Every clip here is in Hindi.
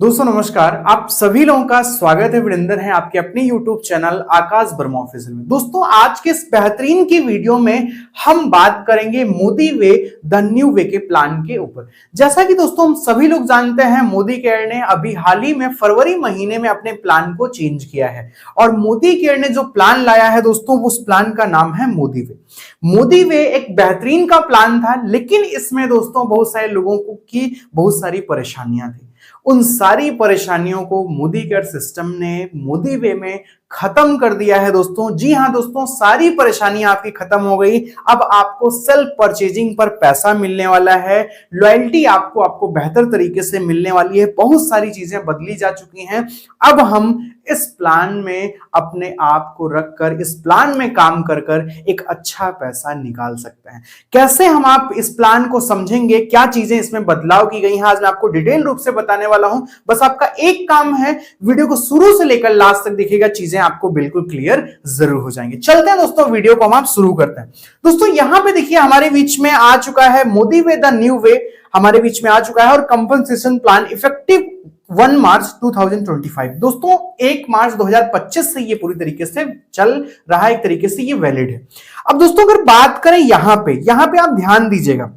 दोस्तों नमस्कार। आप सभी लोगों का स्वागत है। वीरेंद्र है आपके अपने YouTube चैनल आकाश वर्मा ऑफिशियल में। दोस्तों आज के इस बेहतरीन की वीडियो में हम बात करेंगे Modi way the new way के प्लान के ऊपर। जैसा कि दोस्तों हम सभी लोग जानते हैं, मोदी केयर ने अभी हाल ही में फरवरी महीने में अपने प्लान को चेंज किया है और मोदी केयर ने जो प्लान लाया है दोस्तों, उस प्लान का नाम है मोदी वे। मोदी वे एक बेहतरीन का प्लान था, लेकिन इसमें दोस्तों बहुत सारे लोगों की बहुत सारी परेशानियां थी। उन सारी परेशानियों को मोदी केयर सिस्टम ने मोदी वे में खत्म कर दिया है दोस्तों। जी हां दोस्तों, सारी परेशानियां आपकी खत्म हो गई। अब आपको सेल्फ परचेजिंग पर पैसा मिलने वाला है, लॉयल्टी आपको बेहतर तरीके से मिलने वाली है, बहुत सारी चीजें बदली जा चुकी हैं। अब हम इस प्लान में अपने आप को रखकर इस प्लान में काम कर कर एक अच्छा पैसा निकाल सकते हैं। कैसे हम आप इस प्लान को समझेंगे, क्या चीजें इसमें बदलाव की गई हैं, आज मैं आपको डिटेल रूप से बताने वाला हूं। बस आपका एक काम है, वीडियो को शुरू से लेकर लास्ट तक देखिएगा, चीजें आपको बिल्कुल क्लियर जरूर हो जाएंगी। चलते हैं दोस्तों, वीडियो को हम आप शुरू करते हैं। दोस्तों यहां पे देखिए हमारे बीच में आ चुका है Modi way the new way, हमारे बीच में आ चुका है और कंपनसेशन प्लान इफेक्टिव 1 मार्च 2025। दोस्तों 1 मार्च 2025 से ये पूरी तरीके से चल रहा है, एक तरीके से ये वैलिड है। अब दोस्तों अगर बात करें यहां पे आप ध्यान दीजिएगा,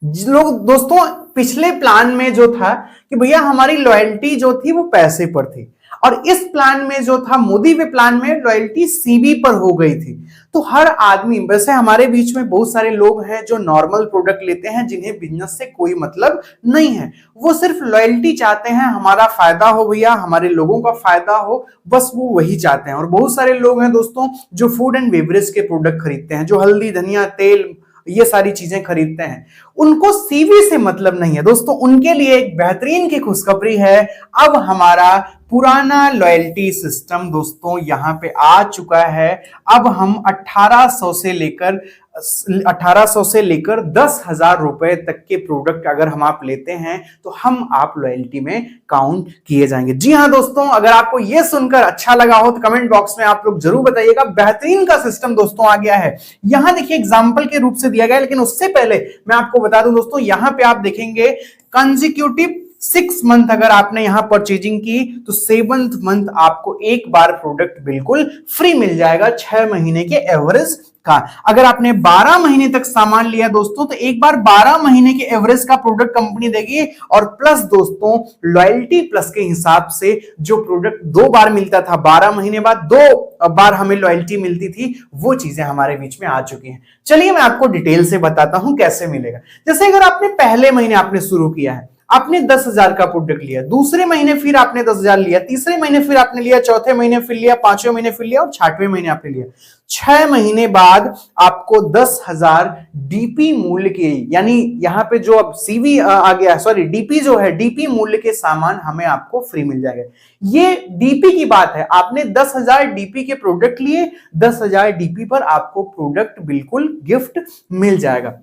लोग दोस्तों पिछले प्लान में जो था कि भैया हमारी लॉयल्टी जो थी वो पैसे पर थी, और इस प्लान में जो था मोदी वे प्लान में लॉयल्टी सीबी पर हो गई थी। तो हर आदमी, वैसे हमारे बीच में बहुत सारे लोग हैं जो नॉर्मल प्रोडक्ट लेते हैं, जिन्हें बिजनेस से कोई मतलब नहीं है, वो सिर्फ लॉयल्टी चाहते हैं, हमारा फायदा हो भैया, हमारे लोगों का फायदा हो, बस वो वही चाहते हैं। और बहुत सारे लोग हैं दोस्तों जो फूड एंड बेवरेज के प्रोडक्ट खरीदते हैं, जो हल्दी धनिया तेल ये सारी चीजें खरीदते हैं, उनको सीवी से मतलब नहीं है दोस्तों। उनके लिए एक बेहतरीन की खुशखबरी है, अब हमारा पुराना लॉयल्टी सिस्टम दोस्तों यहां पे आ चुका है। अब हम 1800 से लेकर 10,000 रुपए तक के प्रोडक्ट अगर हम आप लेते हैं तो हम आप लॉयल्टी में काउंट किए जाएंगे। जी हां दोस्तों, अगर आपको यह सुनकर अच्छा लगा हो तो कमेंट बॉक्स में आप लोग जरूर बताइएगा। बेहतरीन का सिस्टम दोस्तों आ गया है। यहां देखिए एग्जांपल के रूप से दिया गया है, लेकिन उससे पहले मैं आपको बता दूं दोस्तों, यहां पे आप देखेंगे कंसेक्यूटिव 6 मंथ अगर आपने यहां परचेजिंग की तो 7th मंथ आपको एक बार प्रोडक्ट बिल्कुल फ्री मिल जाएगा 6 महीने के एवरेज का। अगर आपने 12 महीने तक सामान लिया दोस्तों तो एक बार 12 महीने के एवरेज का प्रोडक्ट कंपनी देगी, और प्लस दोस्तों लॉयल्टी प्लस के हिसाब से जो प्रोडक्ट 2 बार मिलता था, 12 महीने बाद 2 बार हमें लॉयल्टी मिलती थी, वो चीजें हमारे बीच में आ चुकी हैं। चलिए मैं आपको डिटेल से बताता हूं कैसे मिलेगा। जैसे अगर आपने पहले महीने आपने शुरू किया है, आपने 10,000 का प्रोडक्ट लिया, दूसरे महीने फिर आपने 10,000 लिया, तीसरे महीने फिर आपने लिया, चौथे महीने फिर लिया, 5वें महीने फिर लिया और 6वें महीने आपने लिया। 6 महीने बाद आपको 10,000 डीपी मूल्य के, यानी यहां पे जो अब सीवी आ गया, सॉरी डीपी जो है, डीपी मूल्य के सामान हमें आपको फ्री मिल जाएगा। ये डीपी की बात है, आपने 10,000 डीपी के प्रोडक्ट लिए, 10,000 डीपी पर आपको प्रोडक्ट बिल्कुल गिफ्ट मिल जाएगा।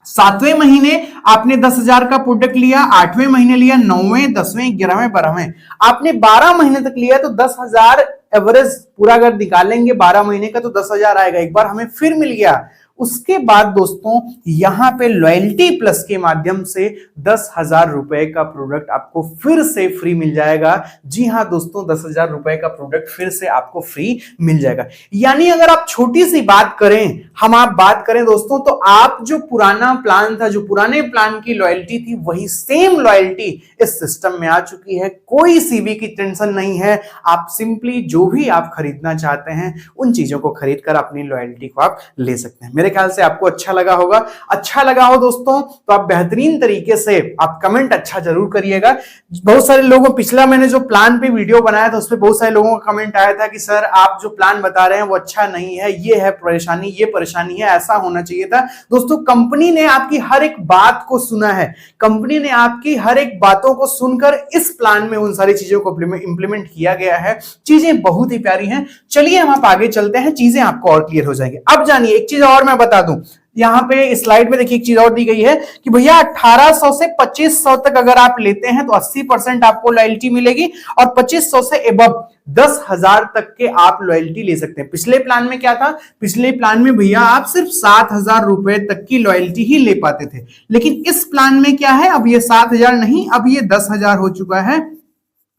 7वें महीने आपने 10,000 का प्रोडक्ट लिया, 8वें महीने लिया, 9वें 10वें 11वें 12वें, आपने 12 महीने तक लिया तो 10,000 एवरेज पूरा अगर निकालेंगे 12 महीने का तो 10,000 आएगा, एक बार हमें फिर मिल गया। उसके बाद दोस्तों यहां पे लॉयल्टी प्लस के माध्यम से 10,000 रुपए का प्रोडक्ट आपको फिर से फ्री मिल जाएगा। जी हां दोस्तों, 10,000 रुपए का प्रोडक्ट फिर से आपको फ्री मिल जाएगा। यानी अगर आप छोटी सी बात करें, हम आप बात करें दोस्तों, तो आप जो पुराना प्लान था, जो पुराने प्लान की लॉयल्टी थी, वही सेम लॉयल्टी इस सिस्टम में आ चुकी है। कोई सीवी की टेंशन नहीं है, आप सिंपली जो भी आप खरीदना चाहते हैं उन चीजों को खरीद कर अपनी लॉयल्टी को आप ले सकते हैं। मेरे ख्याल से आपको अच्छा लगा होगा। अच्छा लगा हो दोस्तों तो आप बेहतरीन तरीके से आप कमेंट अच्छा जरूर करिएगा। बहुत सारे लोगों, पिछला मैंने जो प्लान पे वीडियो बनाया था उसपे बहुत सारे लोगों का कमेंट आया था कि सर आप जो प्लान बता रहे हैं वो अच्छा नहीं है, ये है परेशानी, ये परेशानी है, ऐसा होना चाहिए था। दोस्तों कंपनी ने आपकी हर एक बात को सुना है, कंपनी ने आपकी हर एक बातों को सुनकर इस प्लान में उन सारी चीजों को इंप्लीमेंट किया गया है। चीजें बहुत ही प्यारी हैं। चलिए हम आप आगे चलते हैं, चीजें आपको और क्लियर हो जाएंगी। अब जानिए एक चीज और मैं बता दूं, यहाँ पे स्लाइड में देखिए एक चीज और दी गई है कि भैया 1800 से 2500 तक अगर आप लेते हैं तो 80% आपको लॉयल्टी मिलेगी, और 2500 से एबव 10,000 तक के आप लॉयल्टी ले सकते हैं। पिछले प्लान में क्या था, पिछले प्लान में भैया आप सिर्फ 7,000 रुपए तक की लॉयल्टी ही ले पाते थे, लेकिन इस प्लान में क्या है, अब ये 7,000 नहीं, अब ये 10,000 हो चुका है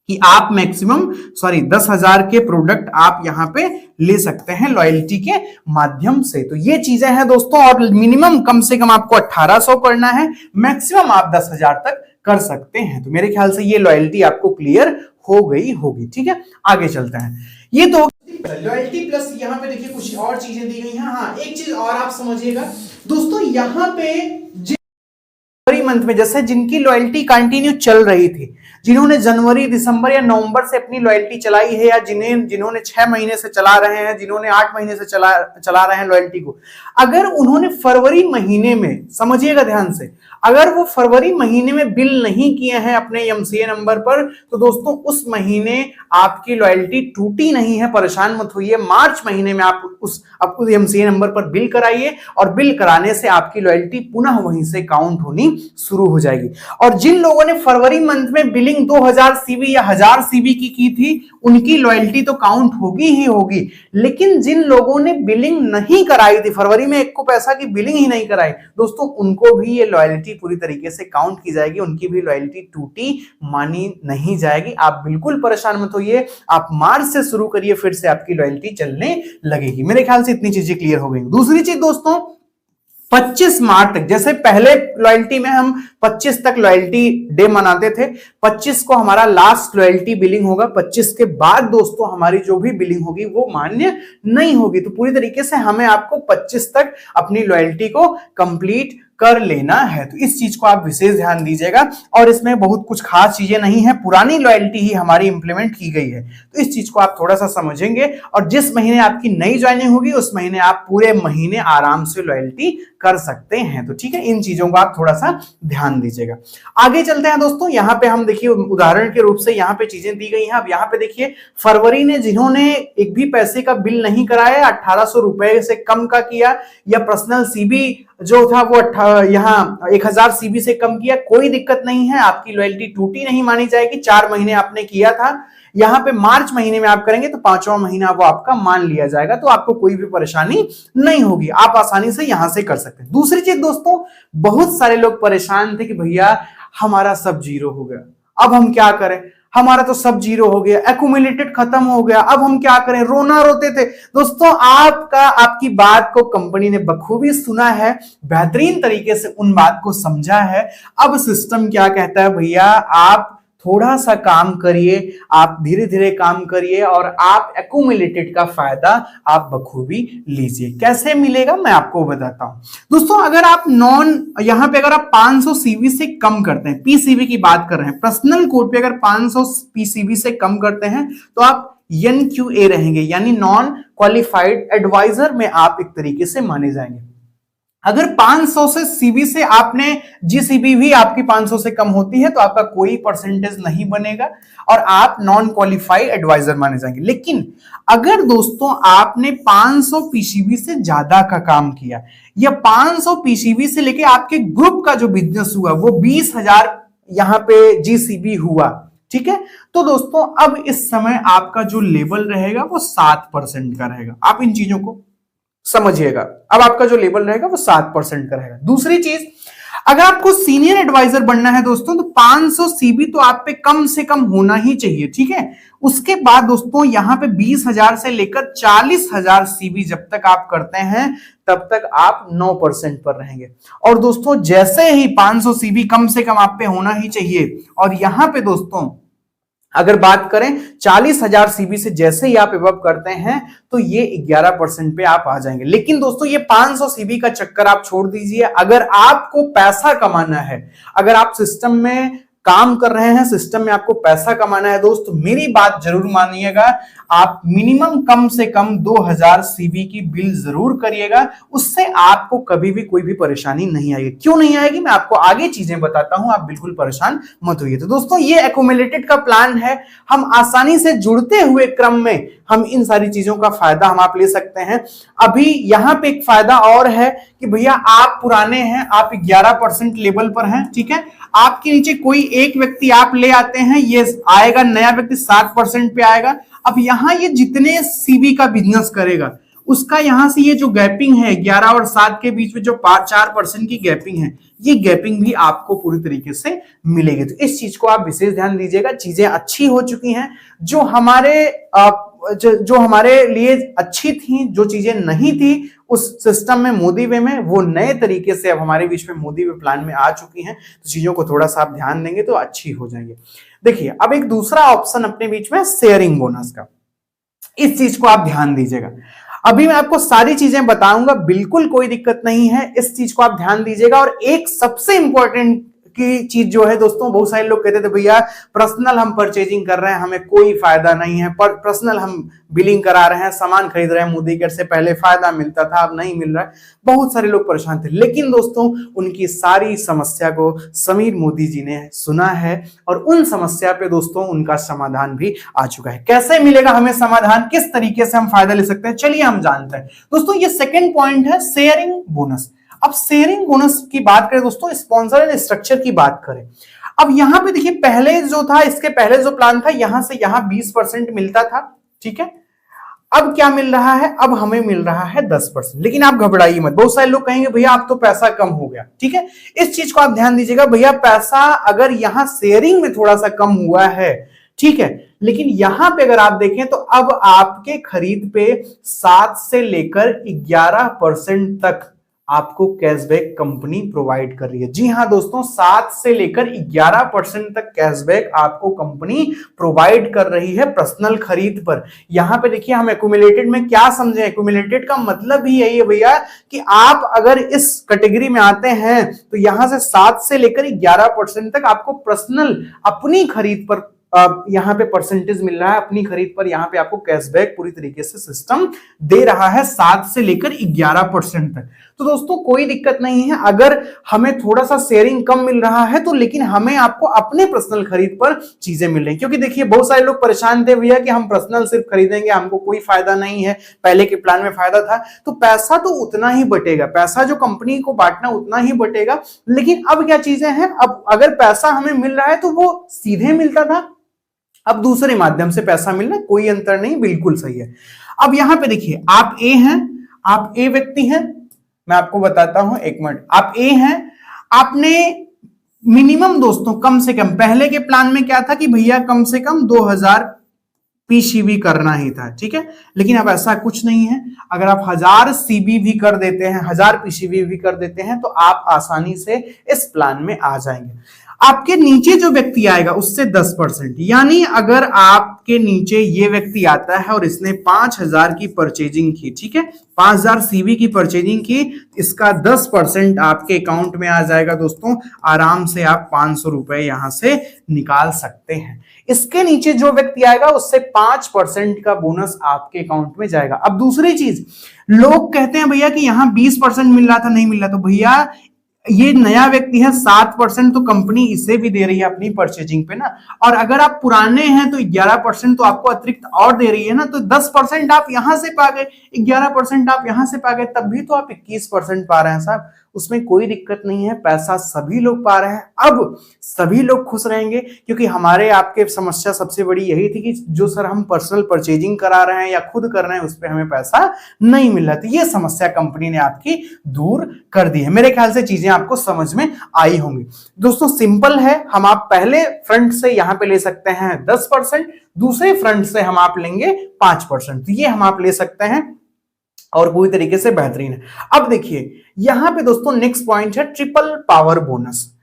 कि आप मैक्सिमम 10,000 के प्रोडक्ट आप यहां पे ले सकते हैं लॉयल्टी के माध्यम से। तो ये चीजें हैं दोस्तों, और मिनिमम कम से कम आपको 1800 करना है, मैक्सिमम आप 10,000 तक कर सकते हैं। तो मेरे ख्याल से ये लॉयल्टी आपको क्लियर हो गई होगी। ठीक है, आगे चलते हैं। ये तो लॉयल्टी प्लस यहाँ पे देखिए कुछ और चीजें दी गई हैं। हाँ, एक चीज और आप समझिएगा दोस्तों, यहाँ पे जनवरी मंथ में जैसे जिनकी लॉयल्टी कंटिन्यू चल रही थी, जिन्होंने जनवरी, दिसंबर या नवंबर से अपनी लॉयल्टी चलाई है, या जिन्होंने 6 महीने से चला रहे हैं, जिन्होंने 8 महीने से चला रहे हैं लॉयल्टी को, अगर उन्होंने फरवरी महीने में, समझिएगा ध्यान से, अगर वो फरवरी महीने में बिल नहीं किए हैं अपने एमसीए नंबर पर, तो दोस्तों उस महीने आपकी लॉयल्टी टूटी नहीं है, परेशान मत होइए। मार्च महीने में आप उस एमसीए नंबर पर बिल कराइए, और बिल कराने से आपकी लॉयल्टी पुनः वहीं से काउंट होनी शुरू हो जाएगी। और जिन लोगों ने फरवरी मंथ में बिलिंग 2000 सीबी या 1000 सीबी की थी, उनकी लॉयल्टी तो काउंट होगी ही होगी, लेकिन जिन लोगों ने बिलिंग नहीं कराई थी, फरवरी में 1 को पैसा की बिलिंग ही नहीं कराई, दोस्तों उनको भी ये लॉयल्टी पूरी तरीके से काउंट की जाएगी, उनकी भी लॉयल्टी टूटी मानी नहीं जाएगी। आप बिल्कुल परेशान मत होइए, आप मार्च से शुरू करिए, फिर से आपकी लॉयल्टी चलने लगेगी। मेरे ख्याल से इतनी चीजें क्लियर हो गई। दूसरी चीज दोस्तों, 25 मार्च तक, जैसे पहले लॉयल्टी में हम 25 तक लॉयल्टी डे मनाते थे, 25 को हमारा लास्ट लॉयल्टी बिलिंग होगा, 25 के बाद दोस्तों हमारी जो भी बिलिंग होगी वो मान्य नहीं होगी। तो पूरी तरीके से हमें आपको 25 तक अपनी लॉयल्टी को कंप्लीट कर लेना है। तो इस चीज को आप विशेष ध्यान दीजिएगा, और इसमें बहुत कुछ खास चीजें नहीं है, पुरानी लॉयल्टी ही हमारी इंप्लीमेंट की गई है। तो इस चीज को आप थोड़ा सा समझेंगे, और जिस महीने आपकी नई ज्वाइनिंग होगी उस महीने आप पूरे महीने आराम से लॉयल्टी कर सकते हैं। तो ठीक है, इन चीजों को आप थोड़ा सा ध्यान दीजिएगा। आगे चलते हैं दोस्तों, यहाँ पे हम देखिए उदाहरण के रूप से यहाँ पे चीजें दी गई हैं। अब यहाँ पे देखिए फरवरी ने जिन्होंने एक भी पैसे का बिल नहीं कराया, 1800 रुपए से कम का किया, या पर्सनल सीबी जो था वो यहाँ 1000 सीबी से कम किया, कोई दिक्कत नहीं है, आपकी लॉयल्टी टूटी नहीं मानी जाएगी। 4 महीने आपने किया था, यहाँ पे मार्च महीने में आप करेंगे तो 5वां महीना वो आपका मान लिया जाएगा, तो आपको कोई भी परेशानी नहीं होगी, आप आसानी से यहां से कर सकते हैं। दूसरी चीज दोस्तों, बहुत सारे लोग परेशान थे कि भैया हमारा सब जीरो हो गया, अब हम क्या करें, हमारा तो सब जीरो हो गया, एक्यूमुलेटेड खत्म हो गया, अब हम क्या करें, रोना रोते थे। दोस्तों आपकी बात को कंपनी ने बखूबी सुना है, बेहतरीन तरीके से उन बात को समझा है। अब सिस्टम क्या कहता है, भैया आप थोड़ा सा काम करिए, आप धीरे धीरे काम करिए, और आप एक्यूमुलेटेड का फायदा आप बखूबी लीजिए। कैसे मिलेगा मैं आपको बताता हूं दोस्तों। अगर आप यहां पे अगर आप 500 सीवी से कम करते हैं, पीसीवी की बात कर रहे हैं, पर्सनल कोड पे अगर 500 पीसीवी से कम करते हैं तो आप NQA रहेंगे, यानी नॉन क्वालिफाइड एडवाइजर में आप एक तरीके से माने जाएंगे। अगर 500 से सीबी से आपने जीसीबी भी आपकी 500 से कम होती है तो आपका कोई परसेंटेज नहीं बनेगा, और आप नॉन क्वालिफाइड एडवाइजर माने जाएंगे। लेकिन अगर दोस्तों आपने 500 पीसीबी से ज्यादा का काम किया, या 500 पीसीबी से लेके आपके ग्रुप का जो बिजनेस हुआ वो 20,000 यहां पे जीसीबी हुआ, ठीक है, तो दोस्तों अब इस समय आपका जो लेवल रहेगा वो 7% का रहेगा। आप इन चीजों को समझिएगा, अब आपका जो लेवल रहेगा वो 7% का रहेगा। दूसरी चीज, अगर आपको सीनियर एडवाइजर बनना है दोस्तों, तो 500 सीबी तो आप पे कम से कम होना ही चाहिए, ठीक है। उसके बाद दोस्तों यहां पे 20,000 से लेकर 40,000 सीबी जब तक आप करते हैं तब तक आप 9% पर रहेंगे। और दोस्तों जैसे ही 500 सीबी कम से कम आप पे होना ही चाहिए, और यहां पे दोस्तों अगर बात करें 40,000 सीबी से जैसे ही आप एबव करते हैं तो ये 11% पे आप आ जाएंगे। लेकिन दोस्तों ये 500 सीबी का चक्कर आप छोड़ दीजिए। अगर आपको पैसा कमाना है, अगर आप सिस्टम में काम कर रहे हैं, सिस्टम में आपको पैसा कमाना है दोस्त, मेरी बात जरूर मानिएगा, आप मिनिमम कम से कम 2000 सीबी की बिल जरूर करिएगा, उससे आपको कभी भी कोई भी परेशानी नहीं आएगी। क्यों नहीं आएगी मैं आपको आगे चीजें बताता हूं, आप बिल्कुल परेशान मत होइए। तो दोस्तों ये एक्यूमुलेटेड का प्लान है, हम आसानी से जुड़ते हुए क्रम में हम इन सारी चीजों का फायदा हम आप ले सकते हैं। अभी यहाँ पे एक फायदा और है कि भैया आप पुराने हैं, आप 11% लेवल पर हैं, ठीक है, आपके नीचे कोई एक व्यक्ति आप ले आते हैं, ये आएगा नया व्यक्ति 7% पे आएगा। अब यहाँ ये जितने सीबी का बिजनेस करेगा उसका यहां से ये जो गैपिंग है 11 और 7 के बीच में जो 4% की गैपिंग है, ये गैपिंग भी आपको पूरी तरीके से मिलेगी। तो इस चीज को आप विशेष ध्यान दीजिएगा। चीजें अच्छी हो चुकी हैं, जो हमारे लिए अच्छी थी, जो चीजें नहीं थी उस सिस्टम में मोदी वे में, वो नए तरीके से अब हमारे बीच में मोदी वे प्लान में आ चुकी हैं। तो चीजों को थोड़ा सा आप ध्यान देंगे तो अच्छी हो जाएंगे। देखिए अब एक दूसरा ऑप्शन अपने बीच में शेयरिंग बोनस का, इस चीज को आप ध्यान दीजिएगा। अभी मैं आपको सारी चीजें बताऊंगा, बिल्कुल कोई दिक्कत नहीं है, इस चीज को आप ध्यान दीजिएगा। और एक सबसे इंपॉर्टेंट की चीज जो है दोस्तों, बहुत सारे लोग कहते थे भैया पर्सनल हम परचेजिंग कर रहे हैं, हमें कोई फायदा नहीं है, पर पर्सनल हम बिलिंग करा रहे हैं, सामान खरीद रहे हैं, मोदी केयर से पहले फायदा मिलता था अब नहीं मिल रहा है। बहुत सारे लोग परेशान थे, लेकिन दोस्तों उनकी सारी समस्या को समीर मोदी जी ने सुना है और उन समस्या पे दोस्तों उनका समाधान भी आ चुका है। कैसे मिलेगा हमें समाधान, किस तरीके से हम फायदा ले सकते हैं, चलिए हम जानते हैं। दोस्तों ये सेकेंड पॉइंट है शेयरिंग बोनस। अब शेयरिंग बोनस की बात करें दोस्तों, स्पॉन्सर एंड स्ट्रक्चर की बात करें। अब यहां पे देखिए पहले जो था, इसके पहले जो प्लान था यहां से यहां 20% मिलता था, ठीक है, अब क्या मिल रहा है, अब हमें मिल रहा है 10%। लेकिन आप घबराइए मत, बहुत सारे लोग कहेंगे भैया आप तो पैसा कम हो गया, ठीक है, इस चीज को आप ध्यान दीजिएगा। भैया पैसा अगर यहां शेयरिंग में थोड़ा सा कम हुआ है, ठीक है, लेकिन यहां पे अगर आप देखें तो अब आपके खरीद पे 7 से लेकर 11% तक आपको कैशबैक कंपनी प्रोवाइड कर रही है। जी हां दोस्तों, 7 से लेकर 11% तक कैशबैक आपको कंपनी प्रोवाइड कर रही है पर्सनल खरीद पर। यहां पे देखिए हम एक्यूमुलेटेड में क्या समझे, एक्यूमुलेटेड का मतलब ही यही है भैया कि आप अगर इस कैटेगरी में आते हैं तो यहां से 7 से लेकर 11% तक आपको पर्सनल अपनी खरीद पर यहां पे परसेंटेज मिल रहा है, अपनी खरीद पर यहां पे आपको कैशबैक पूरी तरीके से सिस्टम दे रहा है 7 से लेकर 11% तक। तो दोस्तों कोई दिक्कत नहीं है अगर हमें थोड़ा सा शेयरिंग कम मिल रहा है तो, लेकिन हमें आपको अपने पर्सनल खरीद पर चीजें मिल रही हैं। क्योंकि देखिए बहुत सारे लोग परेशान थे भैया कि हम पर्सनल सिर्फ खरीदेंगे, हमको कोई फायदा नहीं है, पहले के प्लान में फायदा था। तो पैसा तो उतना ही बटेगा, पैसा जो कंपनी को बांटना उतना ही बटेगा, लेकिन अब क्या चीजें हैं, अब अगर पैसा हमें मिल रहा है तो वो सीधे मिलता था, अब दूसरे माध्यम से पैसा मिलना, कोई अंतर नहीं, बिल्कुल सही है। अब यहां पे देखिए आप ए हैं, आप ए व्यक्ति हैं, मैं आपको बताता हूं, एक मिनट, आप ए हैं, आपने मिनिमम दोस्तों कम से कम, पहले के प्लान में क्या था कि भैया कम से कम 2000 पीसीबी करना ही था, ठीक है, लेकिन अब ऐसा कुछ नहीं है। अगर आप 1000 सीबी भी कर देते हैं, 1000 पीसीबी भी कर देते हैं तो आप आसानी से इस प्लान में आ जाएंगे। आपके नीचे जो व्यक्ति आएगा उससे 10%, यानी अगर आपके नीचे ये व्यक्ति आता है और इसने 5000 की परचेजिंग की, ठीक है, 5000 सीबी की परचेजिंग की, इसका 10% आपके अकाउंट में आ जाएगा दोस्तों। आराम से आप 500 रुपए यहां से निकाल सकते हैं। इसके नीचे जो व्यक्ति आएगा उससे 5% का बोनस आपके अकाउंट में जाएगा। अब दूसरी चीज, लोग कहते हैं भैया कि यहां 20% मिल रहा था, नहीं मिल रहा, तो भैया ये नया व्यक्ति है, 7% तो कंपनी इसे भी दे रही है अपनी परचेजिंग पे ना, और अगर आप पुराने हैं तो 11% तो आपको अतिरिक्त और दे रही है ना, तो 10% आप यहां से पा गए, 11% आप यहां से पा गए, तब भी तो आप 21% पा रहे हैं साहब, उसमें कोई दिक्कत नहीं है, पैसा सभी लोग पा रहे हैं। अब सभी लोग खुश रहेंगे, क्योंकि हमारे आपके समस्या सबसे बड़ी यही थी कि जो सर हम पर्सनल परचेजिंग करा रहे हैं या खुद कर रहे हैं उस पर हमें पैसा नहीं मिल रहा था, ये समस्या कंपनी ने आपकी दूर कर दी है। मेरे ख्याल से चीजें आपको समझ में आई होंगी दोस्तों। सिंपल है, हम आप पहले फ्रंट से यहां पे ले सकते हैं 10%, दूसरे फ्रंट से हम आप लेंगे 5%, तो ये हम आप ले सकते हैं और पूरी तरीके से बेहतरीन है। अब देखिए यहां पे दोस्तों नेक्स्ट पॉइंट है ट्रिपल पावर बोनस।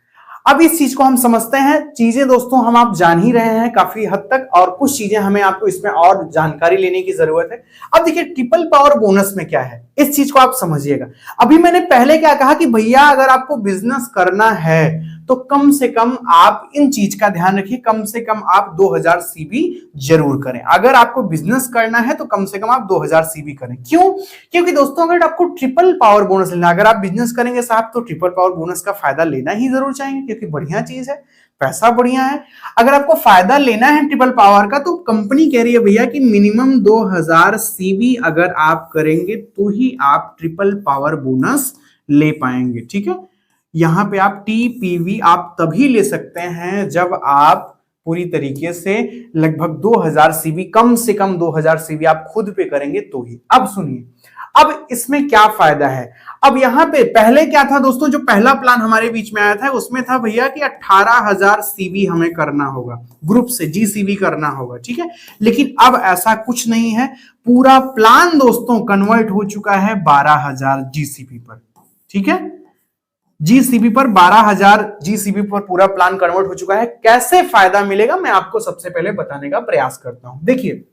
अब इस चीज को हम समझते हैं, चीजें दोस्तों हम आप जान ही रहे हैं काफी हद तक, और कुछ चीजें हमें आपको इसमें और जानकारी लेने की जरूरत है। अब देखिए ट्रिपल पावर बोनस में क्या है, इस चीज को आप समझिएगा। अभी मैंने पहले क्या कहा कि भैया अगर आपको बिजनेस करना है तो कम से कम आप इन चीज का ध्यान रखिए, कम से कम आप 2000 सीबी जरूर करें। अगर आपको बिजनेस करना है तो कम से कम आप 2000 सीबी करें। क्यों? क्योंकि दोस्तों अगर आपको ट्रिपल पावर बोनस लेना, अगर आप बिजनेस करेंगे साहब तो ट्रिपल पावर बोनस का फायदा लेना ही जरूर चाहेंगे, क्योंकि बढ़िया चीज है। पैसा बढ़िया है। अगर आपको फायदा लेना है ट्रिपल पावर का, तो कंपनी कह रही है भैया कि मिनिमम 2000 सीवी अगर आप करेंगे तो ही आप ट्रिपल पावर बोनस ले पाएंगे। ठीक है, यहां पे आप टीपीवी आप तभी ले सकते हैं जब आप पूरी तरीके से लगभग 2000 सीवी, कम से कम 2000 सीवी आप खुद पे करेंगे तो ही। अब सुनिए, अब इसमें क्या फायदा है। अब यहां पे पहले क्या था दोस्तों, जो पहला प्लान हमारे बीच में आया था उसमें था भैया कि 18,000 सीवी हमें करना होगा, ग्रुप से जीसीवी करना होगा। ठीक है, लेकिन अब ऐसा कुछ नहीं है, पूरा प्लान दोस्तों कन्वर्ट हो चुका है 12,000 जीसीबी पर। ठीक है, जीसीबी पर 12,000 जीसीबी पर पूरा प्लान कन्वर्ट हो चुका है। कैसे फायदा मिलेगा मैं आपको सबसे पहले बताने का प्रयास करता हूं। देखिए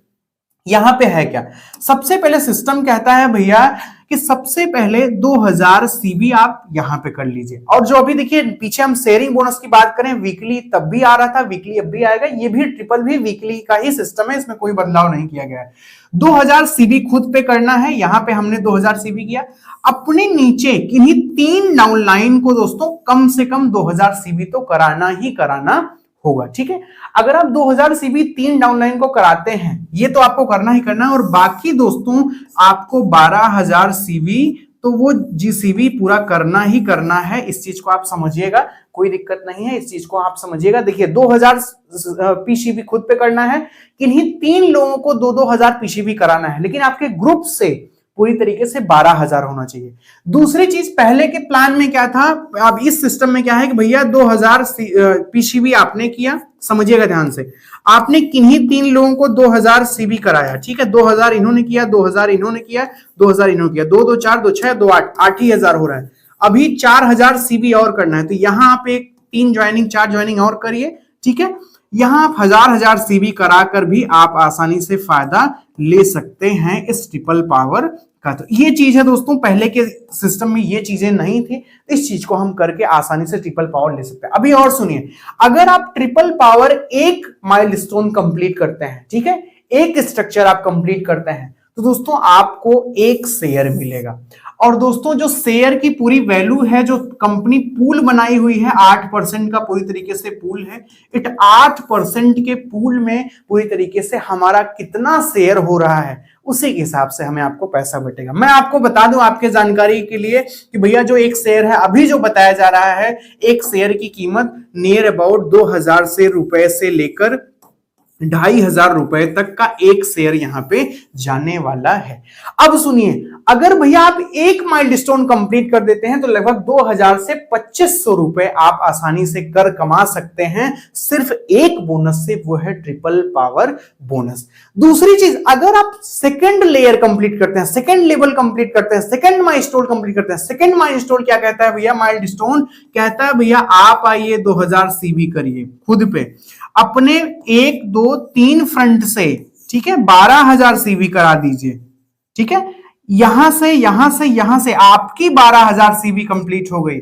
यहां पे है क्या, सबसे पहले सिस्टम कहता है भैया कि सबसे पहले 2000 सीबी आप यहां पे कर लीजिए। और जो अभी देखिए पीछे हम शेयरिंग बोनस की बात करें, वीकली तब भी आ रहा था, वीकली अब भी आएगा, ये भी ट्रिपल भी वीकली का ही सिस्टम है, इसमें कोई बदलाव नहीं किया गया है। 2000 सीबी खुद पे करना है, यहां पे हमने 2000 सीबी किया। अपने नीचे किन्हीं 3 डाउनलाइन को दोस्तों कम से कम 2000 सीबी तो कराना ही कराना होगा। ठीक है, अगर आप 2000 सीबी 3 डाउनलाइन को कराते हैं, ये तो आपको करना ही करना है, और बाकी दोस्तों आपको 12,000 सीबी तो वो जीसीबी पूरा करना ही करना है। इस चीज को आप समझिएगा, कोई दिक्कत नहीं है, इस चीज को आप समझिएगा। देखिए 2000 पीसीबी खुद पे करना है, किन्हीं 3 लोगों को 2-2 हजार पीसीबी कराना है, लेकिन आपके ग्रुप से पूरी तरीके से 12,000 होना चाहिए। दूसरी चीज, पहले के प्लान में क्या था, अब इस सिस्टम में क्या है कि भैया 2000 पीसीबी आपने किया, समझिएगा ध्यान से, आपने किन्हीं 3 लोगों को 2000 सीबी कराया। ठीक है, 2000 इन्होंने किया, 2000 इन्होंने किया, 2000 इन्होंने किया, 2 2 4 2 6 2 8, 8,000 हो रहा है। अभी 4000 सीबी और करना है, तो यहां आप एक 3 ज्वाइनिंग 4 ज्वाइनिंग और करिए। ठीक है, यहां आप हजार सीबी कराकर भी आप आसानी से फायदा ले सकते हैं इस ट्रिपल पावर का। तो ये चीज है दोस्तों, पहले के सिस्टम में ये चीजें नहीं थी, इस चीज को हम करके आसानी से ट्रिपल पावर ले सकते हैं। अभी और सुनिए, अगर आप ट्रिपल पावर एक माइलस्टोन कंप्लीट करते हैं, ठीक है, एक स्ट्रक्चर आप कंप्लीट करते हैं, तो दोस्तों आपको 1 शेयर मिलेगा। और दोस्तों जो शेयर की पूरी वैल्यू है, जो कंपनी पूल बनाई हुई है, 8% का पूरी तरीके से पूल है, इट 8% के पूल में पूरी तरीके से हमारा कितना शेयर हो रहा है, उसी के हिसाब से हमें आपको पैसा बटेगा। मैं आपको बता दूं आपके जानकारी के लिए कि भैया जो 1 शेयर है, अभी जो बताया जा रहा है, 1 शेयर की कीमत नियर अबाउट 2000 रुपए से लेकर 2,500 रुपए तक का 1 शेयर यहां पे जाने वाला है। अब सुनिए, अगर भैया आप एक माइलस्टोन कंप्लीट कर देते हैं तो लगभग 2000 से 2500 रुपए आप आसानी से कर कमा सकते हैं, सिर्फ एक बोनस से, वो है ट्रिपल पावर बोनस। दूसरी चीज, अगर आप सेकंड लेयर कंप्लीट करते हैं, सेकंड लेवल कंप्लीट करते हैं, सेकंड माइलस्टोन कंप्लीट करते हैं, सेकंड माइलस्टोन क्या कहता है भैया, माइलस्टोन कहता है भैया आप आइए 2000 सीवी करिए खुद पे, अपने 1 2 3 फ्रंट से, ठीक है, 12,000 सीवी करा दीजिए। ठीक है, यहां से यहां से यहां से आपकी 12,000 सीवी कंप्लीट हो गई,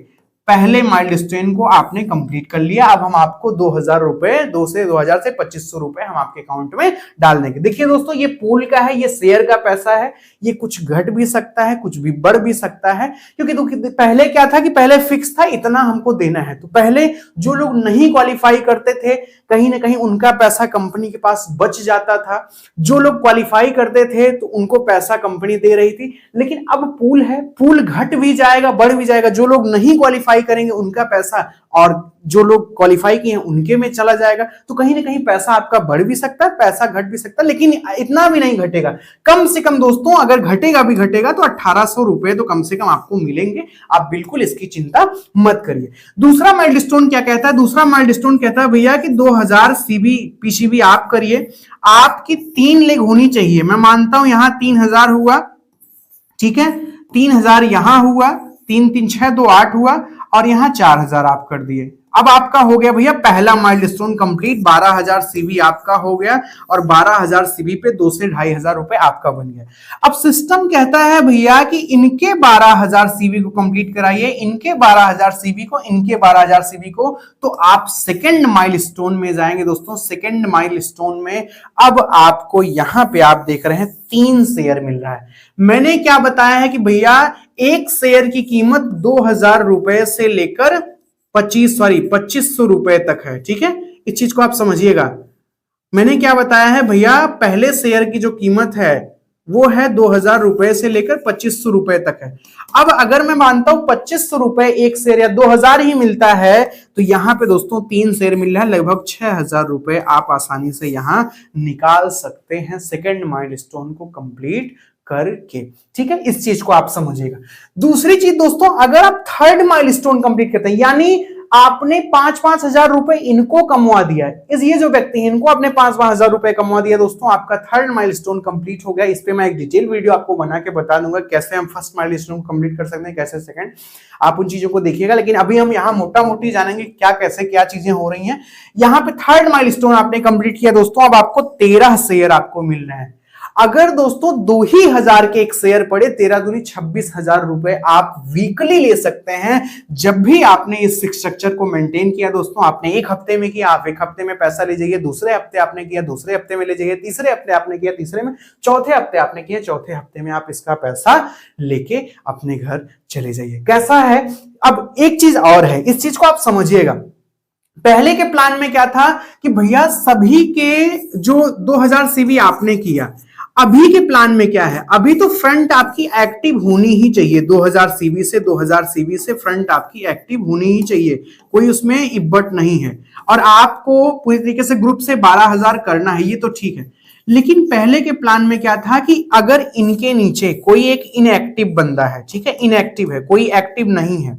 पहले माइलस्टोन को आपने कंप्लीट कर लिया। अब हम आपको 2000 रुपए, 2000 से 2500 रुपए हम आपके अकाउंट में डाल देंगे। देखिए दोस्तों, ये पूल का है, ये शेयर का पैसा है, ये कुछ घट भी सकता है, कुछ भी बढ़ भी सकता है, क्योंकि पहले क्या था कि पहले फिक्स था, इतना हमको देना है। तो पहले जो लोग नहीं क्वालिफाई करते थे, कहीं ना कहीं उनका पैसा कंपनी के पास बच जाता था, जो लोग क्वालिफाई करते थे तो उनको पैसा कंपनी दे रही थी। लेकिन अब पूल है, पूल घट भी जाएगा, बढ़ भी जाएगा, जो लोग नहीं क्वालिफाई करेंगे उनका पैसा, और जो लोग क्वालिफाई किए हैं उनके में चला जाएगा। तो कहीं ना कहीं पैसा आपका बढ़ भी सकता है, पैसा घट भी सकता है, लेकिन इतना भी नहीं घटेगा। कम से कम दोस्तों, अगर घटेगा भी घटेगा तो 1800 रुपए तो कम से कम आपको मिलेंगे, आप बिल्कुल इसकी चिंता मत करिए। दूसरा माइलस्टोन क्या कहता है, दूसरा माइलस्टोन कहता है भैया कि 2000 सीबी पीसीबी आप करिए, आपकी 3 लेग होनी चाहिए। मैं मानता हूं यहां 3000 हुआ, ठीक है, 3000 यहां हुआ, 3 3 6 2 8 हुआ, और यहां 4000 आप कर दिए। अब आपका हो गया भैया पहला माइलस्टोन कंप्लीट, 12,000 सीवी आपका हो गया, और 12,000 सीवी पे 2 से 2,500 रुपए आपका बन गया। अब सिस्टम कहता है भैया कि इनके 12,000 सीवी को कंप्लीट कराइए, इनके 12,000 सीवी को, इनके 12,000 सीवी को, तो आप सेकंड माइलस्टोन में जाएंगे दोस्तों। सेकंड माइलस्टोन में अब आपको यहां पे आप देख रहे हैं 3 शेयर मिल रहा है। मैंने क्या बताया है कि भैया 1 शेयर की कीमत 2000 रुपए से लेकर 2500 रुपए तक है। ठीक है, इस चीज को आप समझिएगा। मैंने क्या बताया है भैया, पहले शेयर की जो कीमत है वो है 2000 रुपए से लेकर 2500 रुपए तक है। अब अगर मैं मानता हूं 2500 रुपए एक शेयर या 2000 ही मिलता है, तो यहां पे दोस्तों 3 शेयर मिल रहा है, लगभग 6000 रुपए आप आसानी से यहां निकाल सकते हैं सेकंड माइलस्टोन को कंप्लीट करके। ठीक है, इस चीज को आप समझिएगा। दूसरी चीज दोस्तों, अगर आप थर्ड माइलस्टोन कंप्लीट करते हैं, यानी आपने 5-5 हजार रुपए इनको कमवा दिया है, इस ये जो व्यक्ति है इनको आपने 5-5 हजार रुपए कमवा दिया दोस्तों, आपका थर्ड माइलस्टोन कंप्लीट हो गया। इस पे मैं एक डिटेल वीडियो आपको बना के बता दूंगा कैसे हम फर्स्ट माइलस्टोन कंप्लीट कर सकते हैं, कैसे सेकंड, आप उन चीजों को देखिएगा। लेकिन अभी हम यहाँ मोटा मोटी जानेंगे क्या कैसे क्या चीजें हो रही हैं। यहाँ पे थर्ड माइलस्टोन आपने कंप्लीट किया दोस्तों, अब आपको 13 शेयर आपको मिल रहे हैं। अगर दोस्तों 2000 के एक शेयर पड़े, 13 दूनी 26,000 रुपए आप वीकली ले सकते हैं। जब भी आपने इस स्ट्रक्चर को मेंटेन किया दोस्तों, आपने एक हफ्ते में किया, आप एक हफ्ते में पैसा ले जाइए, दूसरे हफ्ते आपने किया, दूसरे हफ्ते में ले जाइए, तीसरे हफ्ते आपने किया, तीसरे में, चौथे हफ्ते आपने किया, चौथे हफ्ते में आप इसका पैसा लेके अपने घर चले जाइए। कैसा है? अब एक चीज और है, इस चीज को आप समझिएगा। पहले के प्लान में क्या था कि भैया सभी के जो 2000 सीवी आपने किया, अभी के प्लान में क्या है, अभी तो फ्रंट आपकी एक्टिव होनी ही चाहिए। 2000 सीवी से 2000 सीवी से फ्रंट आपकी एक्टिव होनी ही चाहिए, कोई उसमें इब्बट नहीं है। और आपको पूरी तरीके से ग्रुप से 12,000 करना है, ये तो ठीक है। लेकिन पहले के प्लान में क्या था कि अगर इनके नीचे कोई एक इनएक्टिव बंदा है, ठीक है, इनएक्टिव है, कोई एक्टिव नहीं है,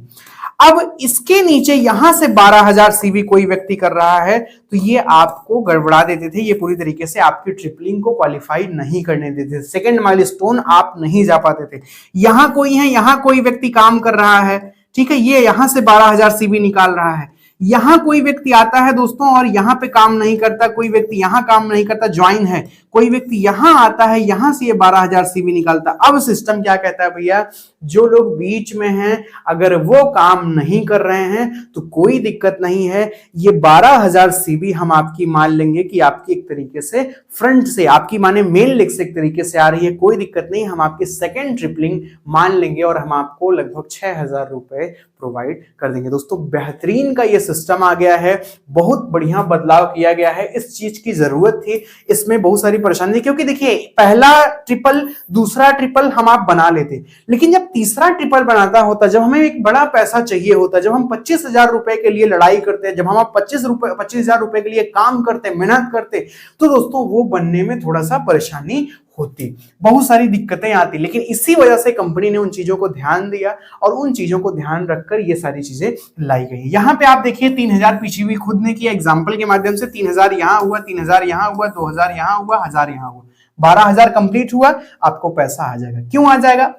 अब इसके नीचे यहां से 12,000 सीवी कोई व्यक्ति कर रहा है, तो ये आपको गड़बड़ा देते थे, ये पूरी तरीके से आपकी ट्रिपलिंग को क्वालिफाई नहीं करने देते थे, सेकंड माइलस्टोन आप नहीं जा पाते थे। यहां कोई है, यहां कोई व्यक्ति काम कर रहा है, ठीक है, ये यहां से 12,000 सीवी निकाल रहा है, यहां कोई व्यक्ति आता है दोस्तों और यहां पे काम नहीं करता, कोई व्यक्ति यहां काम नहीं करता, ज्वाइन है, कोई व्यक्ति यहां आता है, यहां से ये 12,000 सीवी निकालता। अब सिस्टम क्या कहता है भैया, जो लोग बीच में हैं अगर वो काम नहीं कर रहे हैं तो कोई दिक्कत नहीं है, ये 12,000 सीवी हम आपकी मान लेंगे कि आपकी एक तरीके से फ्रंट से, आपकी माने मेन लेग से एक तरीके से आ रही है, कोई दिक्कत नहीं, हम आपकी सेकेंड ट्रिपलिंग मान लेंगे और हम आपको लगभग 6,000 रुपए प्रोवाइड कर देंगे। दोस्तों बेहतरीन का ये सिस्टम आ गया है, बहुत बढ़िया बदलाव किया गया है, इस चीज की जरूरत थी, इसमें बहुत सारी परेशानी, क्योंकि देखिए पहला ट्रिपल दूसरा ट्रिपल हम आप बना लेते, लेकिन जब तीसरा ट्रिपल बनाता होता, जब हमें एक बड़ा पैसा चाहिए होता, जब हम 25,000 रुपए के लिए लड़ाई करते हैं, जब हम 25,000 रुपए के लिए काम करते, मेहनत करते, तो दोस्तों वो बनने में थोड़ा सा परेशानी होती, बहुत सारी दिक्कतें आती। लेकिन इसी वजह से कंपनी ने उन चीजों को ध्यान दिया और उन चीजों को ध्यान रखकर ये सारी चीजें लाई गई। यहां पे आप देखिए 3,000 पीछे भी खुद ने किया एग्जांपल के माध्यम से, 3,000 यहां हुआ, 3,000 यहां हुआ, 2,000 यहां हुआ, 1,000 यहां हुआ, 12,000 कंप्लीट हुआ, आपको पैसा आ जाएगा। क्यों आ जाएगा?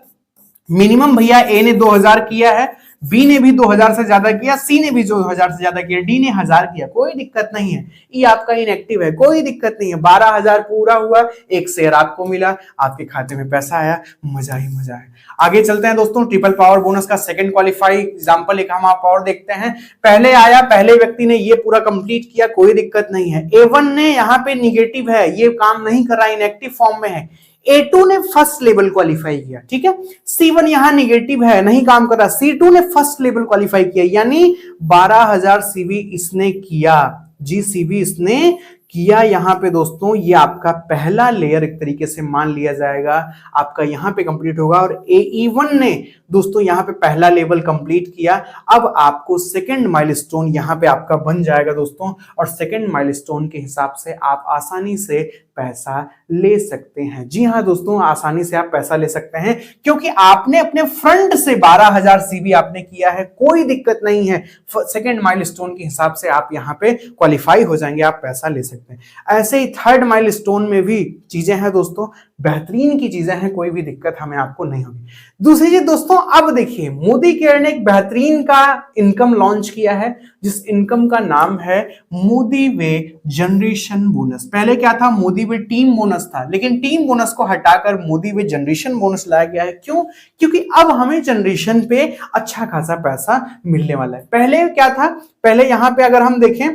मिनिमम भैया ए ने 2000 किया है, बी ने भी 2000 से ज्यादा किया, सी ने भी 2000 से ज्यादा किया, डी ने 1000 किया, कोई दिक्कत नहीं है, ई आपका इनएक्टिव है, कोई दिक्कत नहीं है, 12,000 पूरा हुआ, एक शेयर आपको मिला, आपके खाते में पैसा आया, मजा ही मजा है। आगे चलते हैं दोस्तों, ट्रिपल पावर बोनस का सेकंड क्वालिफाई एग्जांपल एक हम आप और देखते हैं। पहले आया, पहले व्यक्ति ने ये पूरा कंप्लीट किया, कोई दिक्कत नहीं है। A1 ने यहाँ पे निगेटिव है, ये काम नहीं कर रहा, इनएक्टिव फॉर्म में है। A2 ने फर्स्ट लेवल क्वालिफाई किया, ठीक है। C1 यहां निगेटिव है, नहीं काम कर रहा, C2 ने फर्स्ट लेवल क्वालिफाई किया, यानी 12,000 सीवी इसने किया, जी सीवी इसने किया। यहां पे दोस्तों ये आपका पहला लेयर एक तरीके से मान लिया जाएगा, आपका यहां पे कंप्लीट होगा। और AE1 ने दोस्तों यहां पे पहला लेवल कंप्लीट किया। अब आपको सेकंड माइलस्टोन यहां पे आपका बन जाएगा दोस्तों, और सेकंड माइलस्टोन के हिसाब से आप आसानी से पैसा ले सकते हैं। जी हां दोस्तों, आसानी से आप पैसा ले सकते हैं, क्योंकि आपने अपने फ्रंट से 12,000 सीवी आपने किया है, कोई दिक्कत नहीं है। सेकंड माइलस्टोन के हिसाब से आप यहां पे क्वालिफाई हो जाएंगे, आप पैसा ले सकते हैं। ऐसे ही थर्ड माइलस्टोन में भी चीजें हैं दोस्तों, बेहतरीन की चीजें हैं, कोई भी दिक्कत हमें आपको नहीं होगी। दूसरी चीज दोस्तों, अब देखिए मोदी केयर ने एक बेहतरीन का इनकम लॉन्च किया है, जिस इनकम का नाम है मोदी वे जनरेशन बोनस। पहले क्या था, मोदी वे टीम बोनस था, लेकिन टीम बोनस को हटाकर मोदी वे जनरेशन बोनस लाया गया है। क्यों? क्योंकि अब हमें जनरेशन पे अच्छा खासा पैसा मिलने वाला है। पहले क्या था, पहले यहां पे अगर हम देखें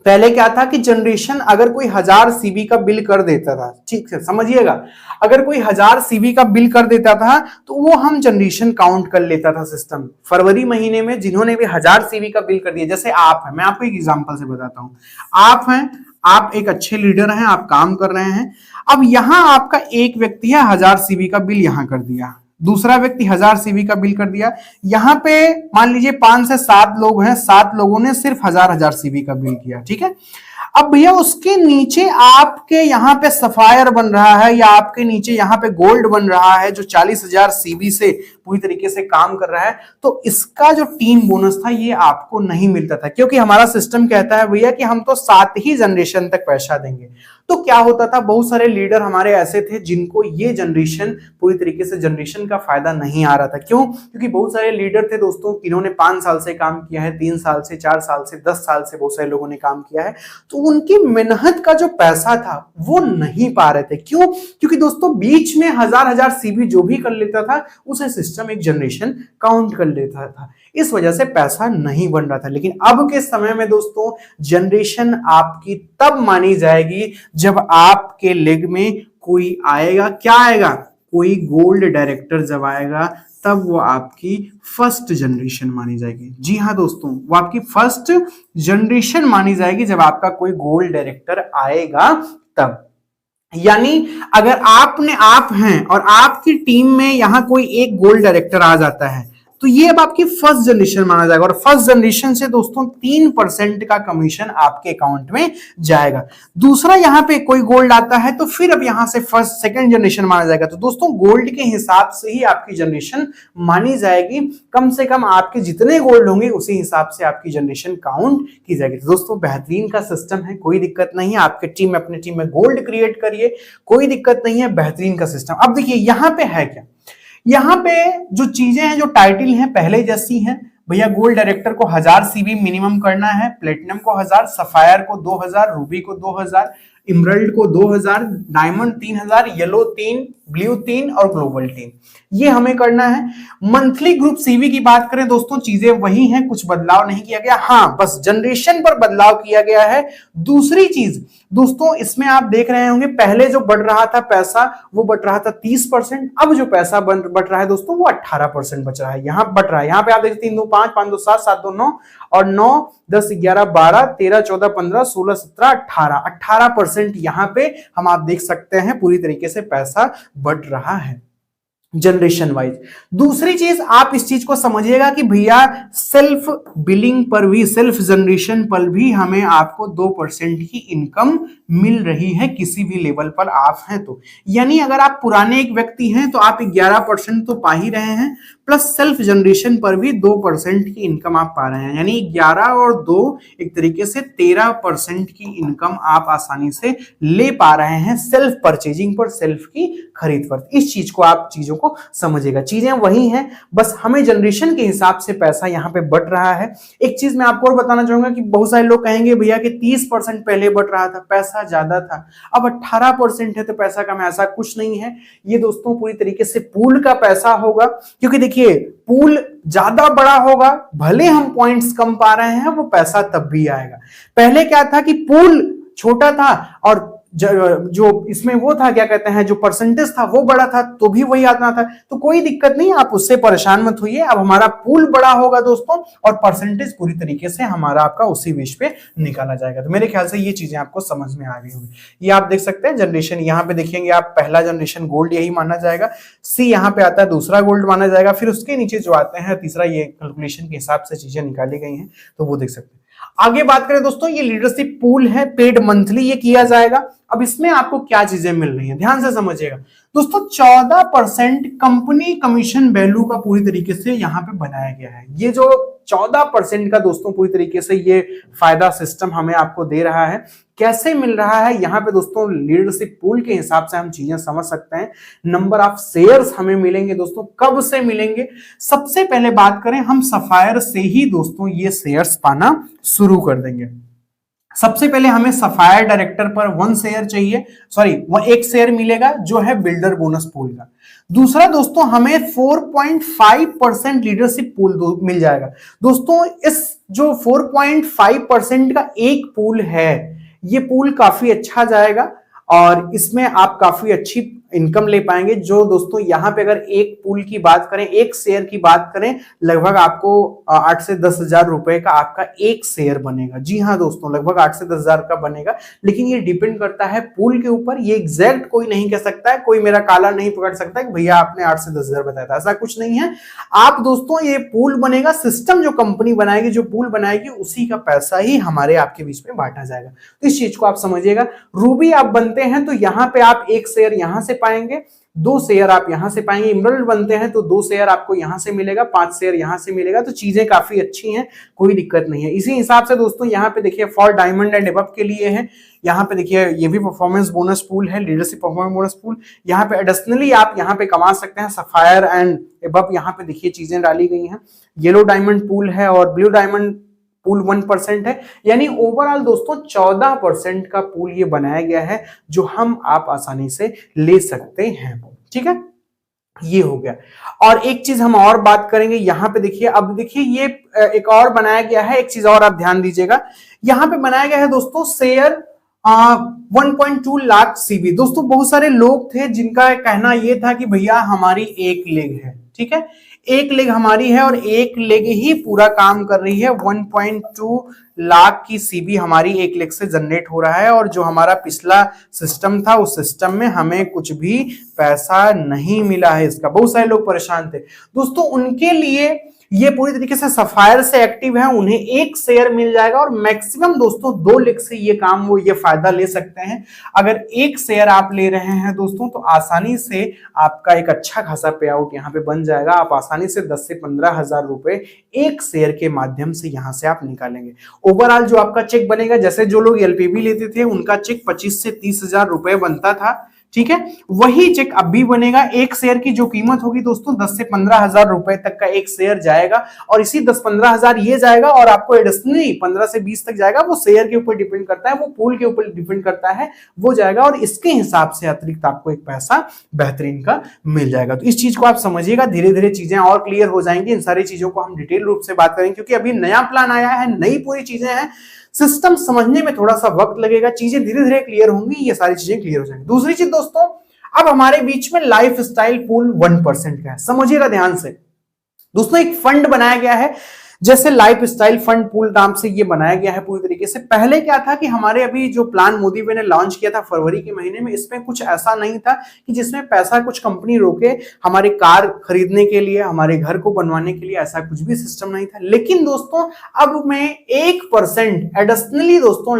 पहले क्या था कि जनरेशन अगर कोई 1000 सीबी का बिल कर देता था, ठीक है समझिएगा, अगर कोई 1000 सीबी का बिल कर देता था तो वो हम जनरेशन काउंट कर लेता था सिस्टम। फरवरी महीने में जिन्होंने भी 1000 सीबी का बिल कर दिया, जैसे आप हैं, मैं आपको एक एग्जांपल से बताता हूं, आप हैं, आप एक अच्छे लीडर हैं, आप काम कर रहे हैं, अब यहां आपका एक व्यक्ति है 1000 सीबी का बिल यहां कर दिया, दूसरा व्यक्ति 1000 सीबी का बिल कर दिया, यहां पे मान लीजिए 5 से 7 लोग हैं, 7 लोगों ने सिर्फ 1000 सीबी का बिल किया, ठीक है। अब भैया उसके नीचे आपके यहाँ पे सफायर बन रहा है या आपके नीचे यहाँ पे गोल्ड बन रहा है जो 40,000 सीबी से पूरी तरीके से काम कर रहा है, तो इसका जो टीम बोनस था ये आपको नहीं मिलता था, क्योंकि हमारा सिस्टम कहता है भैया कि हम तो 7 ही जनरेशन तक पैसा देंगे। तो क्या होता था, बहुत सारे लीडर हमारे ऐसे थे जिनको ये जनरेशन पूरी तरीके से जनरेशन का फायदा नहीं आ रहा था। क्यों? क्योंकि बहुत सारे लीडर थे दोस्तों जिन्होंने 5 साल से काम किया है, 3 साल से, 4 साल से, 10 साल से बहुत सारे लोगों ने काम किया है, तो उनकी मेहनत का जो पैसा था वो नहीं पा रहे थे। क्यों? क्योंकि दोस्तों बीच में 1000 सीबी जो भी कर लेता था उसे सिस्टम एक जनरेशन काउंट कर लेता था, इस वजह से पैसा नहीं बन रहा था। लेकिन अब के समय में दोस्तों जनरेशन आपकी तब मानी जाएगी जब आपके लेग में कोई आएगा, क्या आएगा, कोई गोल्ड डायरेक्टर जब आएगा तब वो आपकी फर्स्ट जनरेशन मानी जाएगी। जी हाँ दोस्तों, वो आपकी फर्स्ट जनरेशन मानी जाएगी जब आपका कोई गोल्ड डायरेक्टर आएगा तब। यानी अगर आप हैं और आपकी टीम में यहां कोई एक गोल्ड डायरेक्टर आ जाता है तो ये अब आपकी फर्स्ट जनरेशन माना जाएगा, और फर्स्ट जनरेशन से दोस्तों 3% का कमीशन आपके अकाउंट में जाएगा। दूसरा यहां पे कोई गोल्ड आता है तो फिर अब यहां से फर्स्ट सेकंड जनरेशन माना जाएगा। तो दोस्तों गोल्ड के हिसाब से ही आपकी जनरेशन मानी जाएगी, कम से कम आपके जितने गोल्ड होंगे उसी हिसाब से आपकी जनरेशन काउंट की जाएगी। तो दोस्तों बेहतरीन का सिस्टम है, कोई दिक्कत नहीं है, आपके टीम में अपने टीम में गोल्ड क्रिएट करिए, कोई दिक्कत नहीं है, बेहतरीन का सिस्टम। अब देखिए यहां पे है क्या, यहां पे जो चीजें हैं, जो टाइटल हैं पहले जैसी हैं भैया। गोल्ड डायरेक्टर को 1000 सीबी मिनिमम करना है, प्लेटिनम को 1000, सफायर को 2000, रूबी को 2000, इमरल्ड को 2000, डायमंड 3000, येलो 3, ब्लू 3 और ग्लोबल 3, ये हमें करना है। मंथली ग्रुप सीवी की बात करें दोस्तों, चीजें वही हैं, कुछ बदलाव नहीं किया गया, हाँ बस जनरेशन पर बदलाव किया गया है। दूसरी चीज दोस्तों इसमें आप देख रहे होंगे पहले जो बढ़ रहा था पैसा वो बढ़ रहा था 30%, अब जो पैसा बढ़ रहा है दोस्तों वो 18% बच रहा है, यहाँ बढ़ रहा है। यहाँ पे आप देखते 3 2 5 5 2 7 7 2 9 और 9 10 11 12 13 14 15 16 17 18% यहाँ पे हम आप देख सकते हैं पूरी तरीके से पैसा बढ़ रहा है जनरेशन वाइज। दूसरी चीज आप इस चीज को समझिएगा कि भैया सेल्फ बिलिंग पर भी, सेल्फ जनरेशन पर भी हमें आपको 2% की इनकम मिल रही है किसी भी लेवल पर आप हैं तो। यानी अगर आप पुराने एक व्यक्ति हैं तो आप 11% तो पा ही रहे हैं, प्लस सेल्फ जनरेशन पर भी 2% की इनकम आप पा रहे हैं, यानी 11 और 2 एक तरीके से 13% की इनकम आप आसानी से ले पा रहे हैं सेल्फ परचेजिंग पर, सेल्फ की खरीद पर। इस चीज को आप चीजों को समझिएगा, चीजें वही हैं, बस हमें जनरेशन के हिसाब से पैसा यहाँ पे बढ़ रहा है। एक चीज मैं आपको और बताना चाहूंगा कि बहुत सारे लोग कहेंगे भैया कि 30% पहले बढ़ रहा था, पैसा ज्यादा था, अब 18% है तो पैसा कम है, ऐसा कुछ नहीं है। ये दोस्तों पूरी तरीके से पूल का पैसा होगा, क्योंकि देखिए पूल ज्यादा बड़ा होगा, भले हम पॉइंट्स कम पा रहे हैं, वो पैसा तब भी आएगा। पहले क्या था कि पूल छोटा था और जो इसमें वो था क्या कहते हैं, जो परसेंटेज था वो बड़ा था तो भी वही आना था, तो कोई दिक्कत नहीं, आप उससे परेशान मत होइए। अब हमारा पूल बड़ा होगा दोस्तों और परसेंटेज पूरी तरीके से हमारा आपका उसी बेस पे निकाला जाएगा। तो मेरे ख्याल से ये चीजें आपको समझ में आ गई होगी। ये आप देख सकते हैं जनरेशन, यहाँ पे देखेंगे आप पहला जनरेशन गोल्ड यही माना जाएगा, सी यहाँ पे आता है दूसरा गोल्ड माना जाएगा, फिर उसके नीचे जो आते हैं तीसरा, ये कैलकुलेशन के हिसाब से चीजें निकाली गई हैं तो वो देख सकते हैं। आगे बात करें दोस्तों, ये लीडरशिप पूल है, पेड मंथली ये किया जाएगा। अब इसमें आपको क्या चीजें मिल रही हैं ध्यान से समझिएगा दोस्तों। 14% कंपनी कमीशन वैल्यू का पूरी तरीके से यहाँ पे बनाया गया है। ये जो 14% का दोस्तों पूरी तरीके से ये फायदा सिस्टम हमें आपको दे रहा है। कैसे मिल रहा है यहाँ पे दोस्तों, लीडरशिप पूल के हिसाब से हम चीजें समझ सकते हैं। नंबर ऑफ शेयर्स हमें मिलेंगे दोस्तों, कब से मिलेंगे, सबसे पहले बात करें हम सफायर से ही दोस्तों ये शेयर्स पाना शुरू कर देंगे। सबसे पहले हमें सफायर डायरेक्टर पर 1 शेयर चाहिए, सॉरी वो 1 शेयर मिलेगा जो है बिल्डर बोनस पूल का। दूसरा दोस्तों हमें 4.5% लीडरशिप पूल मिल जाएगा। दोस्तों इस जो 4.5% का एक पूल है, ये पूल काफी अच्छा जाएगा और इसमें आप काफी अच्छी इनकम ले पाएंगे। जो दोस्तों यहाँ पे अगर एक पूल की बात करें, एक शेयर की बात करें, लगभग आपको 8 से 10 हजार रुपए का आपका एक शेयर बनेगा। जी हाँ दोस्तों, लगभग 8 से 10 हजार का बनेगा, लेकिन ये डिपेंड करता है पूल के ऊपर। ये एग्जैक्ट कोई नहीं कह सकता है, कोई मेरा काला नहीं पकड़ सकता है कि भैया आपने 8 से 10 हजार बताया था, ऐसा कुछ नहीं है। आप दोस्तों ये पूल बनेगा, सिस्टम जो कंपनी बनाएगी, जो पूल बनाएगी, उसी का पैसा ही हमारे आपके बीच में बांटा जाएगा। तो इस चीज को आप समझिएगा। रूबी आप बनते हैं तो यहाँ पे आप एक शेयर यहां से पाएंगे, 2 शेयर आप यहां से पाएंगे। इमरल्ड बनते हैं तो 2 शेयर आपको यहां से मिलेगा, 5 शेयर यहां से मिलेगा। तो चीजें काफी अच्छी हैं, कोई दिक्कत नहीं है। इसी हिसाब से दोस्तों यहाँ पे देखिए फॉर डायमंड एंड अबव के लिए है, यहाँ पे देखिए ये भी परफॉर्मेंस बोनस पूल है, लीडरशिप परफॉर्मेंस बोनस पूल। यहाँ पे एडिशनली आप यहाँ पे कमा सकते हैं सफायर एंड अबव, यहाँ पे देखिए चीजें डाली गई हैं। येलो डायमंड पूल है और ब्लू डायमंड पूल 1% है, यानी ओवरऑल दोस्तों 14% का पूल ये बनाया गया है जो हम आप आसानी से ले सकते हैं। ठीक है, ये हो गया। और एक चीज हम और बात करेंगे, यहां पे देखिए, अब देखिए ये एक और बनाया गया है, एक चीज और आप ध्यान दीजिएगा, यहां पे बनाया गया है दोस्तों शेयर 1.2 लाख सीबी। दोस्तों बहुत सारे लोग थे जिनका कहना यह था कि भैया हमारी एक लेग है, ठीक है, एक लेग हमारी है और एक लेग ही पूरा काम कर रही है। 1.2 लाख की सीबी हमारी एक लेग से जनरेट हो रहा है और जो हमारा पिछला सिस्टम था उस सिस्टम में हमें कुछ भी पैसा नहीं मिला है इसका। बहुत सारे लोग परेशान थे दोस्तों, उनके लिए ये पूरी तरीके से सफायर से एक्टिव है, उन्हें एक शेयर मिल जाएगा और मैक्सिमम दोस्तों 2 लेग से ये काम वो ये फायदा ले सकते हैं। अगर एक शेयर आप ले रहे हैं दोस्तों तो आसानी से आपका एक अच्छा खासा पे आउट यहाँ पे बन जाएगा। आप आसानी से 10 से 15 हजार रुपए एक शेयर के माध्यम से यहां से आप निकालेंगे। ओवरऑल जो आपका चेक बनेगा, जैसे जो लोग एलपीबी लेते थे उनका चेक 25 से 30 हजार रुपए बनता था, ठीक है, वही चेक अब भी बनेगा। एक शेयर की जो कीमत होगी दोस्तों 10 से 15 हजार रुपए तक का एक शेयर जाएगा और इसी 10-15 हजार ये जाएगा और आपको एडिशनली 15 से 20 तक जाएगा। वो शेयर के ऊपर डिपेंड करता है, वो पूल के ऊपर डिपेंड करता है, वो जाएगा और इसके हिसाब से अतिरिक्त आपको एक पैसा बेहतरीन का मिल जाएगा। तो इस चीज को आप समझिएगा, धीरे धीरे चीजें और क्लियर हो जाएंगी। इन सारी चीजों को हम डिटेल रूप से बात करेंगे क्योंकि अभी नया प्लान आया है, नई पूरी चीजें हैं, सिस्टम समझने में थोड़ा सा वक्त लगेगा, चीजें धीरे धीरे क्लियर होंगी, ये सारी चीजें क्लियर हो जाएंगी। दूसरी चीज दोस्तों, अब हमारे बीच में लाइफ स्टाइल पूल 1% का है, समझिएगा ध्यान से। दोस्तों एक फंड बनाया गया है, जैसे लाइफ स्टाइल फंड पूल नाम से ये बनाया गया है पूरी तरीके से। पहले क्या था कि हमारे अभी जो प्लान मोदी ने लॉन्च किया था फरवरी के महीने में, इसमें कुछ ऐसा नहीं था कि जिसमें पैसा कुछ कंपनी रोके हमारे कार खरीदने के लिए, हमारे घर को बनवाने के लिए, ऐसा कुछ भी सिस्टम नहीं था। लेकिन दोस्तों अब मैं 1% एडिशनली दोस्तों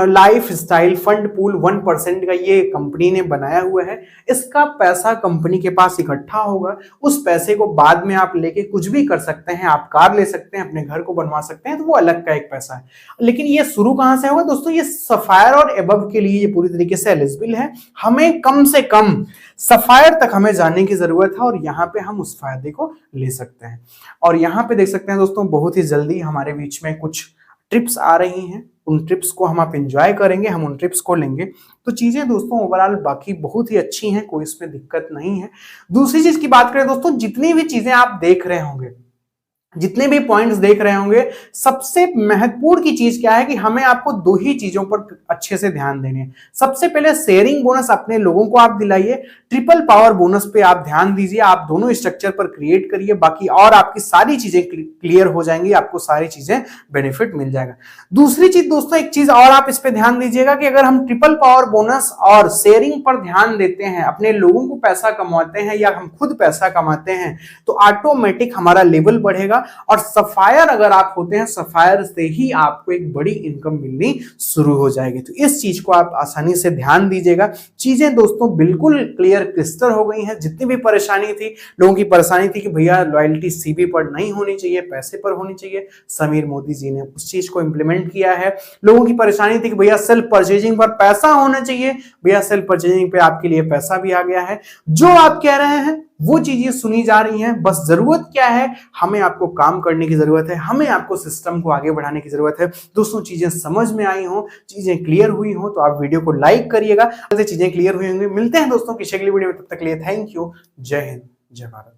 लाइफ स्टाइल फंड पूल 1% का ये कंपनी ने बनाया हुआ है। इसका पैसा कंपनी के पास इकट्ठा होगा, उस पैसे को बाद में आप लेके कुछ भी कर सकते हैं, आप कार ले सकते हैं, अपने घर को बनवा सकते हैं, तो वो अलग का एक पैसा है। लेकिन ये शुरू कहां से होगा दोस्तों, ये सफायर और एबव के लिए ये पूरी तरीके से एलिजिबल है। हमें कम से कम सफायर तक हमें जाने की जरूरत है और यहाँ पे हम उस फायदे को ले सकते हैं। और यहाँ पे देख सकते हैं दोस्तों, बहुत ही जल्दी हमारे बीच में कुछ ट्रिप्स आ रही हैं, उन ट्रिप्स को हम आप एंजॉय करेंगे, हम उन ट्रिप्स को लेंगे। तो चीजें दोस्तों ओवरऑल बाकी बहुत ही अच्छी हैं, कोई इसमें दिक्कत नहीं है। दूसरी चीज की बात करें दोस्तों, जितनी भी चीजें आप देख रहे होंगे, जितने भी पॉइंट्स देख रहे होंगे, सबसे महत्वपूर्ण की चीज क्या है कि हमें आपको 2 ही चीजों पर अच्छे से ध्यान देने हैं। सबसे पहले शेयरिंग बोनस अपने लोगों को आप दिलाइए, ट्रिपल पावर बोनस पे आप ध्यान दीजिए, आप दोनों स्ट्रक्चर पर क्रिएट करिए, बाकी और आपकी सारी चीजें क्लियर हो जाएंगी, आपको सारी चीजें बेनिफिट मिल जाएगा। दूसरी चीज दोस्तों, एक चीज और आप इस पे ध्यान दीजिएगा कि अगर हम ट्रिपल पावर बोनस और शेयरिंग पर ध्यान देते हैं, अपने लोगों को पैसा कमाते हैं या हम खुद पैसा कमाते हैं, तो ऑटोमेटिक हमारा लेवल बढ़ेगा। और सफायर अगर आप होते हैं, सफायर से ही आपको एक बड़ी इनकम मिलनी शुरू हो जाएगी। तो इस चीज को आप आसानी से ध्यान दीजिएगा। चीजें दोस्तों बिल्कुल क्लियर क्रिस्टल हो गई हैं। जितनी भी परेशानी थी, लोगों की परेशानी थी कि भैया लॉयल्टी सीबी पर नहीं होनी चाहिए, पैसे पर होनी चाहिए, समीर मोदी जी ने उस चीज को इंप्लीमेंट किया है। लोगों की परेशानी थी कि भैया सेल्फ परचेजिंग पर पैसा होना चाहिए, भैया सेल्फ परचेजिंग पे आपके लिए पैसा भी आ गया है। जो आप कह रहे हैं वो चीजें सुनी जा रही हैं। बस जरूरत क्या है, हमें आपको काम करने की जरूरत है, हमें आपको सिस्टम को आगे बढ़ाने की जरूरत है। दोस्तों चीजें समझ में आई हो, चीजें क्लियर हुई हो तो आप वीडियो को लाइक करिएगा। चीजें क्लियर हुई होंगी। मिलते हैं दोस्तों किसी अगली वीडियो में, तब तक के लिए थैंक यू। जय हिंद, जय भारत।